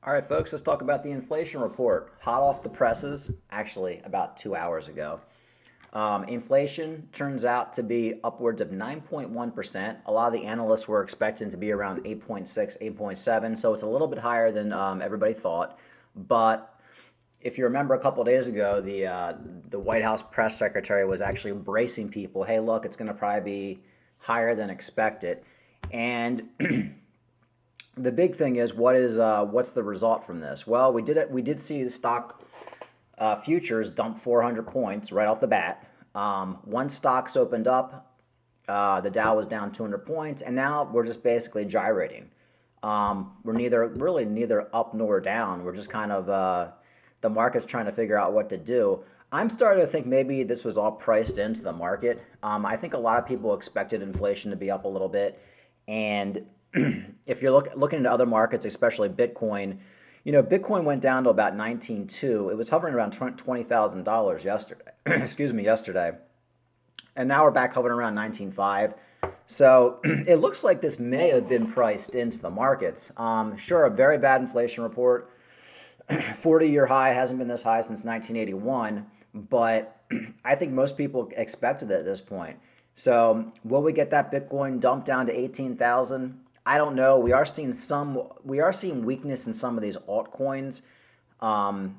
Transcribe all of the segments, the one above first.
All right, folks, let's talk about the inflation report. Hot off the presses, actually, about 2 hours ago. Inflation turns out to be upwards of 9.1%. A lot of the analysts were expecting to be around 8.6, 8.7, so it's a little bit higher than everybody thought. But if you remember a couple of days ago, the White House press secretary was actually bracing people. Hey, look, it's going to probably be higher than expected. And the big thing is what's the result from this? Well, we did see the stock futures dump 400 points right off the bat. Once stocks opened up, the Dow was down 200 points, and now we're just basically gyrating. We're neither up nor down. We're just kind of the market's trying to figure out what to do. I'm starting to think maybe this was all priced into the market. I think a lot of people expected inflation to be up a little bit, and if you're looking into other markets, especially Bitcoin, Bitcoin went down to about 19.2. It was hovering around $20,000 yesterday. Excuse me, yesterday, and now we're back hovering around 19.5. So it looks like this may have been priced into the markets. Sure, a very bad inflation report. 40-year high hasn't been this high since 1981, but I think most people expected it at this point. So will we get that Bitcoin dumped down to 18,000? I don't know. We are seeing weakness in some of these altcoins, um,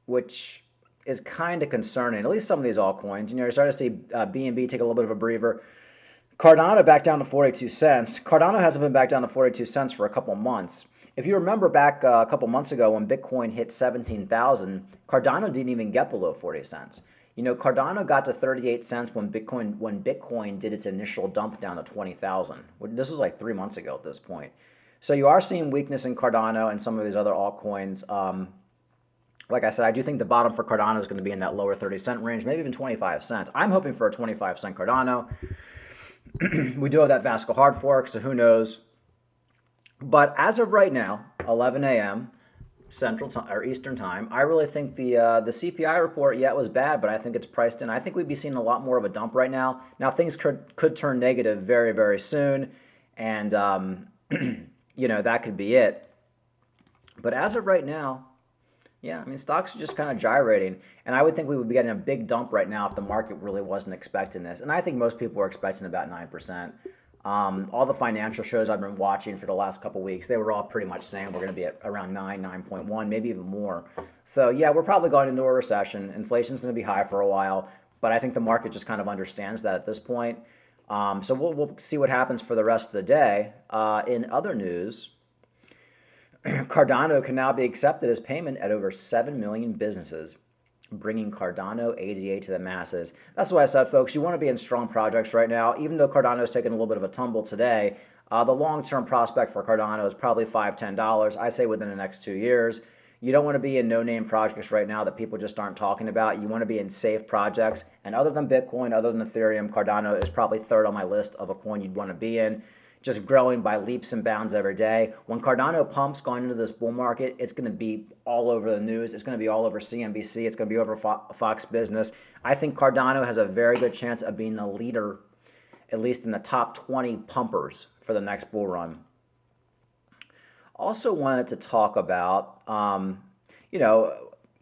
which is kind of concerning. At least some of these altcoins. You're starting to see BNB take a little bit of a breather. Cardano back down to 42 cents. Cardano hasn't been back down to 42 cents for a couple months. If you remember back a couple months ago when Bitcoin hit 17,000, Cardano didn't even get below 40 cents. Cardano got to 38 cents when Bitcoin did its initial dump down to 20,000. This was like 3 months ago at this point. So you are seeing weakness in Cardano and some of these other altcoins. Like I said, I do think the bottom for Cardano is going to be in that lower 30-cent range, maybe even 25 cents. I'm hoping for a 25-cent Cardano. We do have that Vasco hard fork, so who knows? But as of right now, 11 a.m. Central Time or Eastern Time, I really think the CPI report, yeah, it was bad, but I think it's priced in. I think we'd be seeing a lot more of a dump right now. Now things could turn negative very, very soon, and that could be it. But as of right now, yeah, I mean, stocks are just kind of gyrating, and I would think we would be getting a big dump right now if the market really wasn't expecting this. And I think most people were expecting about 9%. All the financial shows I've been watching for the last couple weeks, they were all pretty much saying we're going to be at around 9, 9.1, maybe even more. So yeah, we're probably going into a recession. Inflation's going to be high for a while, but I think the market just kind of understands that at this point. So we'll see what happens for the rest of the day. In other news, Cardano can now be accepted as payment at over 7 million businesses, bringing Cardano ADA to the masses. That's why I said, folks, you want to be in strong projects right now. Even though Cardano is taking a little bit of a tumble today, the long-term prospect for Cardano is probably $5, $10. I say within the next 2 years. You don't want to be in no-name projects right now that people just aren't talking about. You want to be in safe projects. And other than Bitcoin, other than Ethereum, Cardano is probably third on my list of a coin you'd want to be in, just growing by leaps and bounds every day. When Cardano pumps going into this bull market, it's going to be all over the news. It's going to be all over CNBC. It's going to be over Fox Business. I think Cardano has a very good chance of being the leader, at least in the top 20 pumpers for the next bull run. Also wanted to talk about, a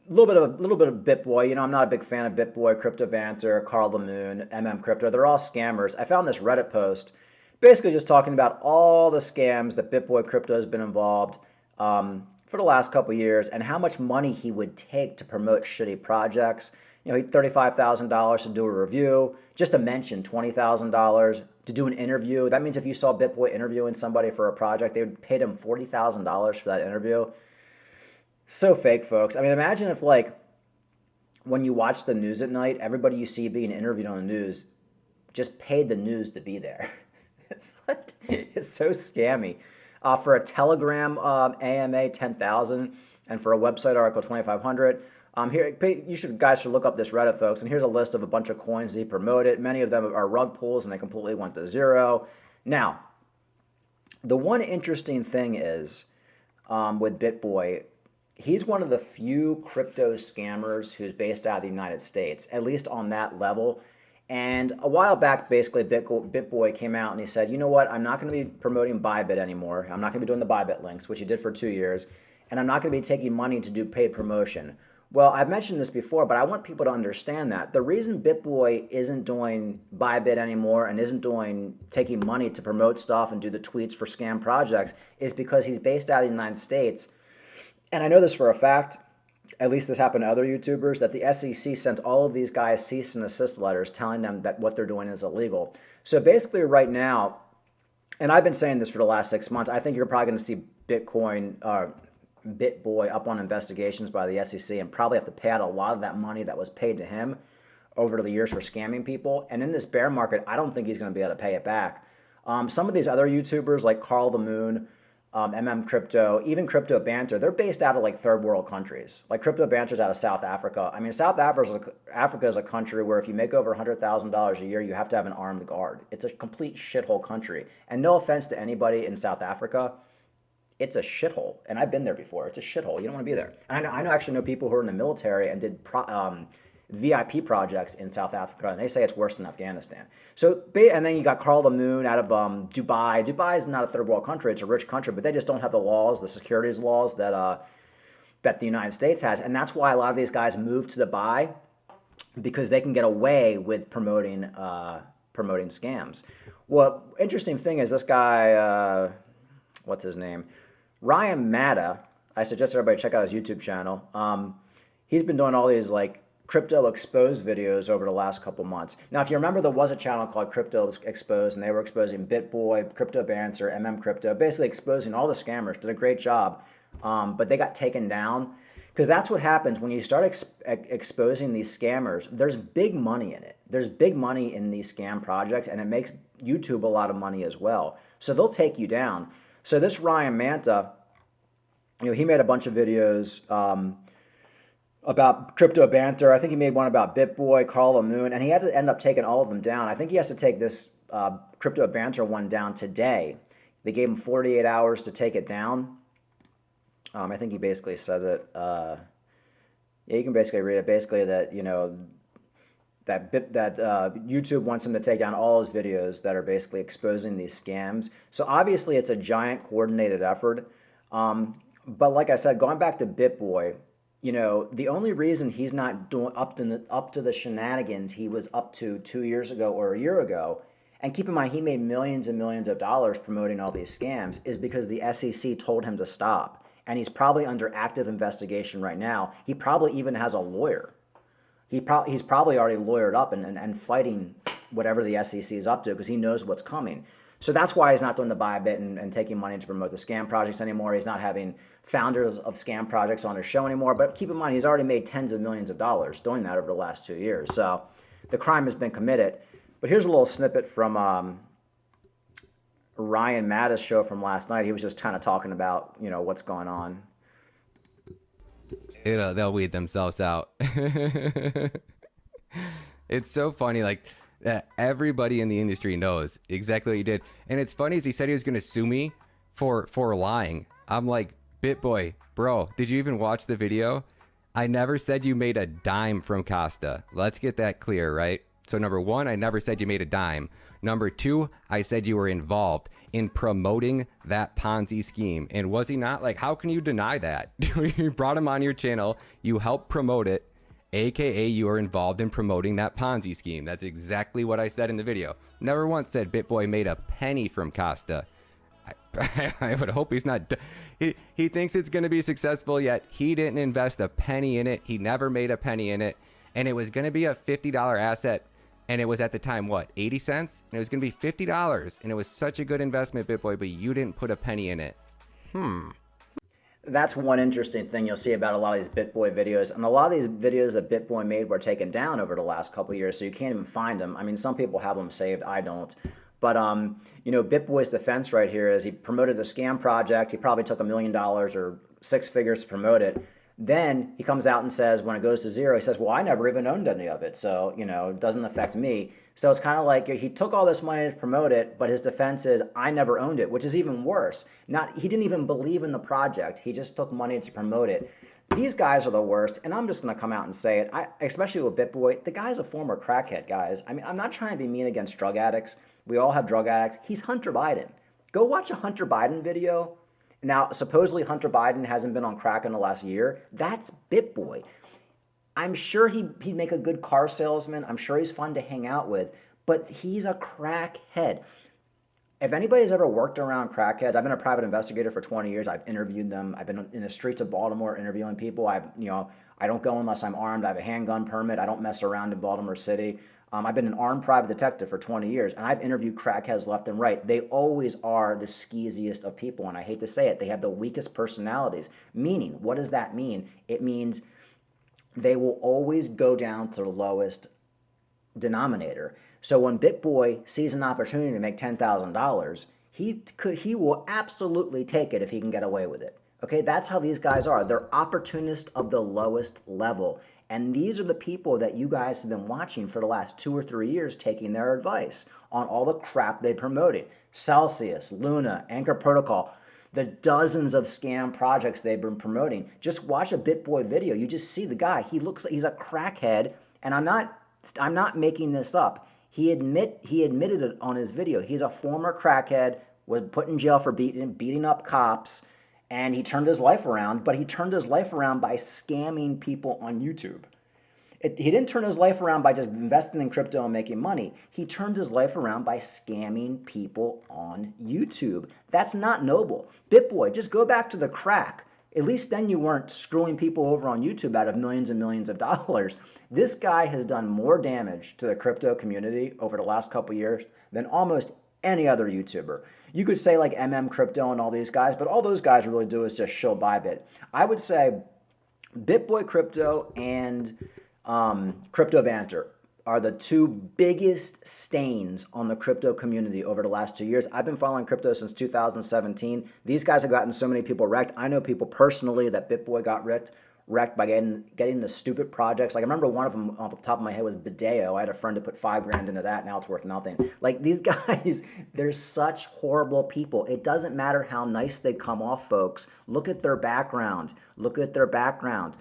little bit of Bitboy. I'm not a big fan of Bitboy, Crypto Banter, Carl the Moon, Crypto. They're all scammers. I found this Reddit post basically just talking about all the scams that Bitboy Crypto has been involved for the last couple of years and how much money he would take to promote shitty projects. He had $35,000 to do a review, just to mention $20,000 to do an interview. That means if you saw Bitboy interviewing somebody for a project, they would pay him $40,000 for that interview. So fake, folks. I mean, imagine if, like, when you watch the news at night, everybody you see being interviewed on the news just paid the news to be there. It's so scammy. For a Telegram AMA 10,000 and for a website article 2,500. Guys should look up this Reddit, folks. And here's a list of a bunch of coins he promoted. Many of them are rug pulls, and they completely went to zero. Now, the one interesting thing is with Bitboy, he's one of the few crypto scammers who's based out of the United States, at least on that level. And a while back, basically, BitBoy came out and he said, you know what, I'm not going to be promoting Bybit anymore. I'm not going to be doing the Bybit links, which he did for 2 years. And I'm not going to be taking money to do paid promotion. Well, I've mentioned this before, but I want people to understand that the reason BitBoy isn't doing Bybit anymore and isn't taking money to promote stuff and do the tweets for scam projects is because he's based out of the United States. And I know this for a fact, at least this happened to other YouTubers, that the SEC sent all of these guys cease and desist letters telling them that what they're doing is illegal. So basically right now, and I've been saying this for the last 6 months, I think you're probably going to see BitBoy up on investigations by the SEC and probably have to pay out a lot of that money that was paid to him over the years for scamming people. And in this bear market, I don't think he's going to be able to pay it back. Some of these other YouTubers like Carl the Moon, Crypto, even Crypto Banter, they're based out of like third world countries. Like Crypto Banter's out of South Africa. I mean, Africa is a country where if you make over $100,000 a year, you have to have an armed guard. It's a complete shithole country. And no offense to anybody in South Africa, it's a shithole. And I've been there before. It's a shithole. You don't want to be there. And I actually know people who are in the military and did VIP projects in South Africa, and they say it's worse than Afghanistan. So, and then you got Carl the Moon out of Dubai. Dubai is not a third world country; it's a rich country, but they just don't have the laws, the securities laws that the United States has, and that's why a lot of these guys move to Dubai because they can get away with promoting scams. Well, interesting thing is this guy, what's his name, Ryan Matta. I suggest everybody check out his YouTube channel. He's been doing all these like crypto exposed videos over the last couple months. Now, if you remember, there was a channel called Crypto Exposed, and they were exposing BitBoy, Crypto Banter, Crypto, basically exposing all the scammers. Did a great job, but they got taken down because that's what happens when you start exposing these scammers. There's big money in it. There's big money in these scam projects, and it makes YouTube a lot of money as well. So they'll take you down. So this Ryan Manta, he made a bunch of videos about Crypto Banter. I think he made one about BitBoy, Carl the Moon, and he had to end up taking all of them down. I think he has to take this Crypto Banter one down today. They gave him 48 hours to take it down. I think he basically says it. Yeah, you can basically read it. Basically that, that YouTube wants him to take down all his videos that are basically exposing these scams. So obviously it's a giant coordinated effort. But like I said, going back to BitBoy, the only reason he's not doing up to the shenanigans he was up to 2 years ago or a year ago, and keep in mind he made millions and millions of dollars promoting all these scams, is because the SEC told him to stop. And he's probably under active investigation right now. He probably even has a lawyer. He's probably already lawyered up and fighting whatever the SEC is up to because he knows what's coming. So that's why he's not doing the Bybit and taking money to promote the scam projects anymore. He's not having founders of scam projects on his show anymore. But keep in mind, he's already made tens of millions of dollars doing that over the last 2 years. So the crime has been committed. But here's a little snippet from Ryan Matta's show from last night. He was just kind of talking about, what's going on. They'll weed themselves out. It's so funny, like, that everybody in the industry knows exactly what he did. And it's funny is he said he was going to sue me for lying. I'm like, BitBoy, bro, did you even watch the video? I never said you made a dime from Costa. Let's get that clear, right? So number one, I never said you made a dime. Number two, I said you were involved in promoting that Ponzi scheme. And was he not? Like, how can you deny that? You brought him on your channel. You helped promote it. AKA you are involved in promoting that Ponzi scheme. That's exactly what I said in the video. Never once said BitBoy made a penny from Costa. I would hope he's not. He thinks it's going to be successful, yet he didn't invest a penny in it. He never made a penny in it. And it was going to be a $50 asset. And it was at the time, what, 80 cents? And it was going to be $50. And it was such a good investment, BitBoy, but you didn't put a penny in it. That's one interesting thing you'll see about a lot of these BitBoy videos. And a lot of these videos that BitBoy made were taken down over the last couple of years, so you can't even find them. I mean, some people have them saved. I don't. But, BitBoy's defense right here is he promoted the scam project. He probably took $1 million or 6 figures to promote it. Then he comes out and says, when it goes to zero, he says, well, I never even owned any of it. So, you know, it doesn't affect me. So it's kind of like he took all this money to promote it, but his defense is, I never owned it, which is even worse. He didn't even believe in the project. He just took money to promote it. These guys are the worst, and I'm just going to come out and say it, especially with BitBoy. The guy's a former crackhead, guys. I mean, I'm not trying to be mean against drug addicts. We all have drug addicts. He's Hunter Biden. Go watch a Hunter Biden video. Now, supposedly Hunter Biden hasn't been on crack in the last year. That's BitBoy. I'm sure he'd make a good car salesman. I'm sure he's fun to hang out with, but he's a crackhead. If anybody's ever worked around crackheads, I've been a private investigator for 20 years. I've interviewed them. I've been in the streets of Baltimore interviewing people. I don't go unless I'm armed. I have a handgun permit. I don't mess around in Baltimore City. I've been an armed private detective for 20 years, and I've interviewed crackheads left and right. They always are the skeeziest of people, and I hate to say it, they have the weakest personalities. Meaning, what does that mean? It means they will always go down to the lowest denominator. So when BitBoy sees an opportunity to make $10,000, he will absolutely take it if he can get away with it. Okay, that's how these guys are. They're opportunists of the lowest level. And these are the people that you guys have been watching for the last 2 or 3 years taking their advice on all the crap they promoted. Celsius, Luna, Anchor Protocol, the dozens of scam projects they've been promoting. Just watch a BitBoy video. You just see the guy. He looks like he's a crackhead, and I'm not making this up. He admitted it on his video. He's a former crackhead, was put in jail for beating up cops, and he turned his life around, but he turned his life around by scamming people on YouTube. He didn't turn his life around by just investing in crypto and making money. He turned his life around by scamming people on YouTube. That's not noble. BitBoy, just go back to the crack. At least then you weren't screwing people over on YouTube out of millions and millions of dollars. This guy has done more damage to the crypto community over the last couple years than almost any other YouTuber. You could say like Crypto and all these guys, but all those guys really do is just shill Bybit. I would say BitBoy Crypto and Crypto Banter are the two biggest stains on the crypto community over the last 2 years. I've been following crypto since 2017. These guys have gotten so many people wrecked. I know people personally that BitBoy got wrecked by getting the stupid projects. Like I remember one of them off the top of my head was Bideo. I had a friend who put $5,000 into that. Now it's worth nothing. Like these guys, they're such horrible people. It doesn't matter how nice they come off, folks. Look at their background. Look at their background.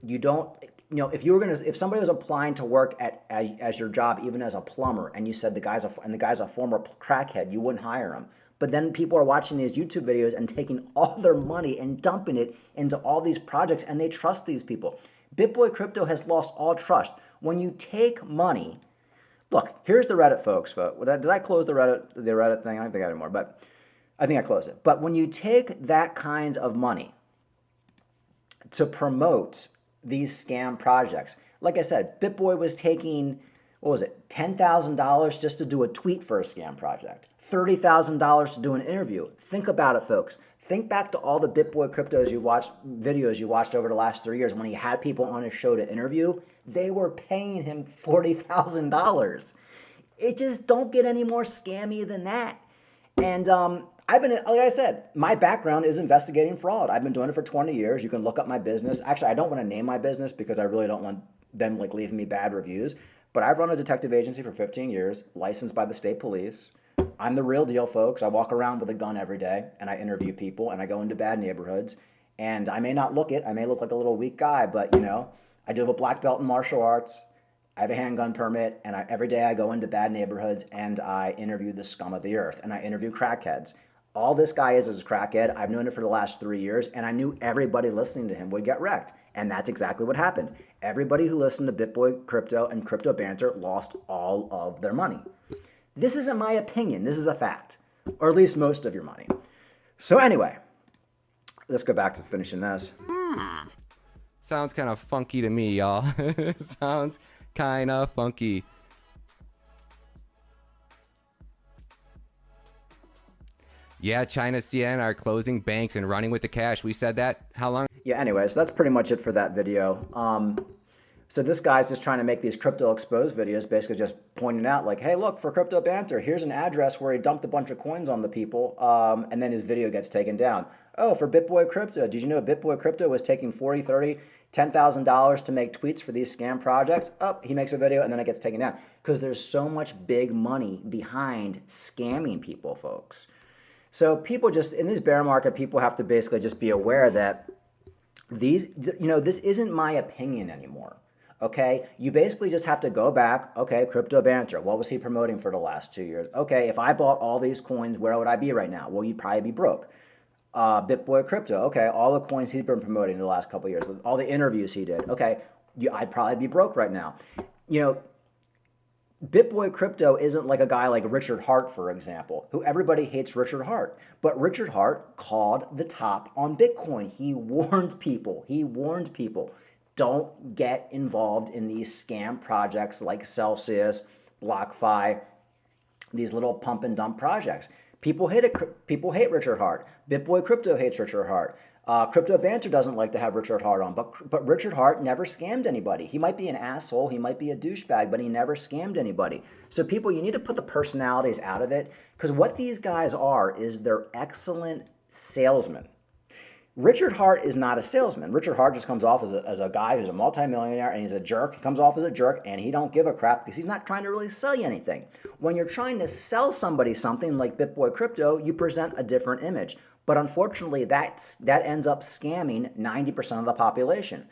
You don't, if somebody was applying to work as your job, even as a plumber, and you said the guy's a former crackhead, you wouldn't hire him. But then people are watching these YouTube videos and taking all their money and dumping it into all these projects, and they trust these people. BitBoy Crypto has lost all trust. When you take money, look, here's the Reddit folks. Did I close the Reddit thing? I don't think I have anymore, but I think I closed it. But when you take that kind of money to promote these scam projects, like I said, BitBoy was taking, what was it, $10,000 just to do a tweet for a scam project. $30,000 to do an interview. Think about it, folks. Think back to all the BitBoy videos you watched over the last 3 years when he had people on his show to interview. They were paying him $40,000. It just don't get any more scammy than that. And I've been, like I said, my background is investigating fraud. I've been doing it for 20 years. You can look up my business. Actually, I don't want to name my business because I really don't want them like leaving me bad reviews. But I've run a detective agency for 15 years, licensed by the state police. I'm the real deal, folks. I walk around with a gun every day, and I interview people, and I go into bad neighborhoods. And I may not look it. I may look like a little weak guy, but, I do have a black belt in martial arts. I have a handgun permit, and every day I go into bad neighborhoods, and I interview the scum of the earth, and I interview crackheads. All this guy is a crackhead. I've known it for the last 3 years, and I knew everybody listening to him would get wrecked. And that's exactly what happened. Everybody who listened to BitBoy Crypto and Crypto Banter lost all of their money. This isn't my opinion. This is a fact, or at least most of your money. So anyway, let's go back to finishing this. Sounds kind of funky to me, y'all. Sounds kind of funky. Yeah, China CN are closing banks and running with the cash. We said that. How long? Yeah, anyway, so that's pretty much it for that video. So this guy's just trying to make these crypto exposed videos, basically just pointing out like, hey, look, for Crypto Banter, here's an address where he dumped a bunch of coins on the people, and then his video gets taken down. Oh, for Bitboy Crypto, did you know Bitboy Crypto was taking 40, 30, $10,000 to make tweets for these scam projects? Oh, he makes a video and then it gets taken down. Because there's so much big money behind scamming people, folks. So people just, in this bear market, people have to basically just be aware that this isn't my opinion anymore. Okay, you basically just have to go back. Okay, Crypto Banter, what was he promoting for the last 2 years? Okay, if I bought all these coins, where would I be right now? Well, you'd probably be broke. Bitboy Crypto, okay, all the coins he's been promoting in the last couple of years, all the interviews he did, okay, I'd probably be broke right now. Bitboy Crypto isn't like a guy like Richard Hart, for example, who everybody hates Richard Hart. But Richard Hart called the top on Bitcoin. He warned people. Don't get involved in these scam projects like Celsius, BlockFi, these little pump and dump projects. People hate it. People hate Richard Hart. Bitboy Crypto hates Richard Hart. Crypto Banter doesn't like to have Richard Hart on, but Richard Hart never scammed anybody. He might be an asshole, he might be a douchebag, but he never scammed anybody. So people, you need to put the personalities out of it, because what these guys are is they're excellent salesmen. Richard Hart is not a salesman. Richard Hart just comes off as a guy who's a multimillionaire and he's a jerk. He comes off as a jerk and he don't give a crap because he's not trying to really sell you anything. When you're trying to sell somebody something like Bitboy Crypto, you present a different image. But unfortunately, that ends up scamming 90% of the population.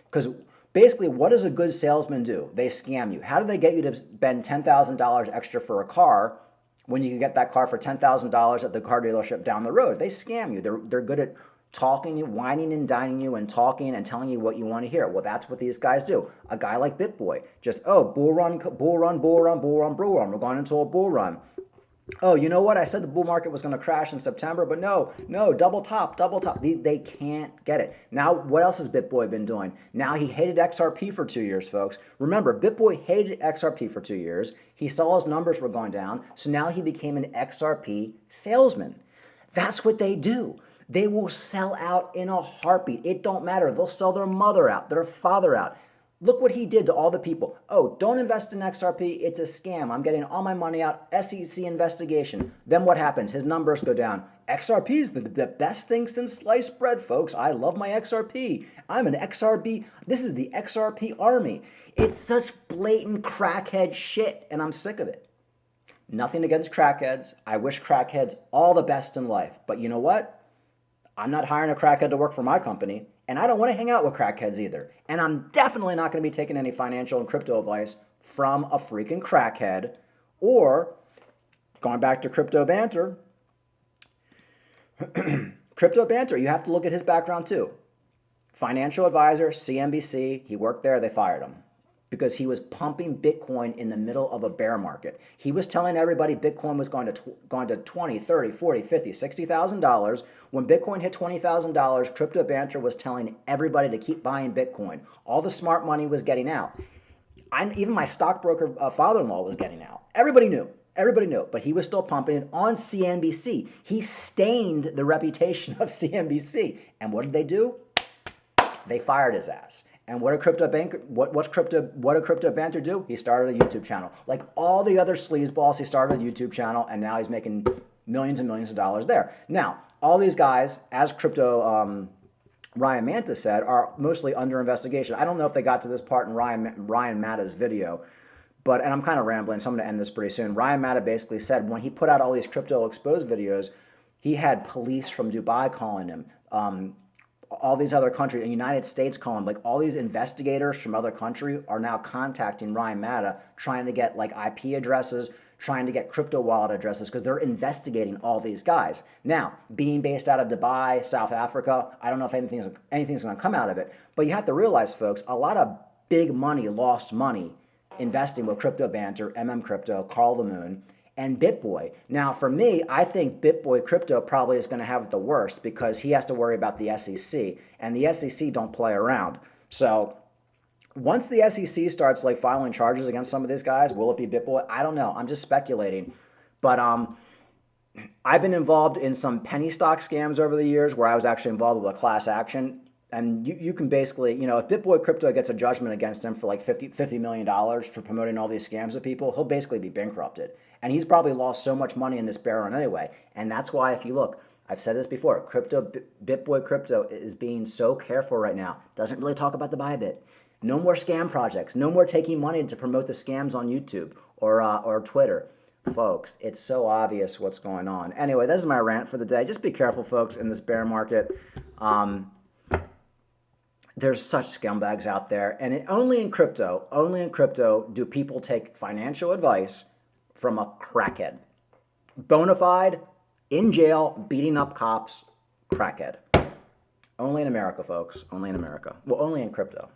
Because basically, what does a good salesman do? They scam you. How do they get you to spend $10,000 extra for a car when you can get that car for $10,000 at the car dealership down the road? They scam you. They're good at talking you, whining and dining you, and talking and telling you what you want to hear. Well, that's what these guys do. A guy like Bitboy, just, oh, bull run, bull run, bull run, bull run, bull run. We're going into a bull run. Oh, you know what? I said the bull market was going to crash in September, but no, double top. They can't get it. Now, what else has Bitboy been doing? Now he hated XRP for 2 years, folks. Remember, Bitboy hated XRP for 2 years. He saw his numbers were going down, so now he became an XRP salesman. That's what they do. They will sell out in a heartbeat. It don't matter. They'll sell their mother out, their father out. Look what he did to all the people. Oh, don't invest in XRP. It's a scam. I'm getting all my money out. SEC investigation. Then what happens? His numbers go down. XRP is the best thing since sliced bread, folks. I love my XRP. I'm an XRP. This is the XRP army. It's such blatant crackhead shit, and I'm sick of it. Nothing against crackheads. I wish crackheads all the best in life. But you know what? I'm not hiring a crackhead to work for my company, and I don't want to hang out with crackheads either. And I'm definitely not going to be taking any financial and crypto advice from a freaking crackhead. Or, going back to Crypto Banter, Crypto Banter, you have to look at his background too. Financial advisor, CNBC, he worked there, they fired him because he was pumping Bitcoin in the middle of a bear market. He was telling everybody Bitcoin was going to 20, 30, 40, 50, $60,000. When Bitcoin hit $20,000, Crypto Banter was telling everybody to keep buying Bitcoin. All the smart money was getting out. Even my stockbroker father-in-law was getting out. Everybody knew, but he was still pumping it on CNBC. He stained the reputation of CNBC. And what did they do? They fired his ass. And what did Crypto Banter do? He started a YouTube channel. Like all the other sleazeballs, he started a YouTube channel, and now he's making millions and millions of dollars there. Now, all these guys, as Ryan Manta said, are mostly under investigation. I don't know if they got to this part in Ryan Mata's video, and I'm kind of rambling, so I'm going to end this pretty soon. Ryan Mata basically said when he put out all these crypto exposed videos, he had police from Dubai calling him. All these other countries, the United States calling, like all these investigators from other countries are now contacting Ryan Mata, trying to get like IP addresses, trying to get crypto wallet addresses, because they're investigating all these guys. Now, being based out of Dubai, South Africa, I don't know if anything's going to come out of it, but you have to realize, folks, a lot of big money, lost money, investing with Crypto Banter, Crypto, Carl the Moon, and Bitboy. Now, for me, I think Bitboy Crypto probably is going to have it the worst because he has to worry about the SEC, and the SEC don't play around. So once the SEC starts like filing charges against some of these guys, will it be Bitboy? I don't know. I'm just speculating. But I've been involved in some penny stock scams over the years where I was actually involved with a class action, And you can basically, if BitBoy Crypto gets a judgment against him for like $50 million for promoting all these scams to people, he'll basically be bankrupted. And he's probably lost so much money in this bear run anyway. And that's why, if you look, I've said this before, BitBoy Crypto is being so careful right now. Doesn't really talk about the Bybit. No more scam projects. No more taking money to promote the scams on YouTube or Twitter. Folks, it's so obvious what's going on. Anyway, this is my rant for the day. Just be careful, folks, in this bear market. There's such scumbags out there, and only in crypto do people take financial advice from a crackhead. Bona fide, in jail, beating up cops, crackhead. Only in America, folks. Only in America. Well, only in crypto.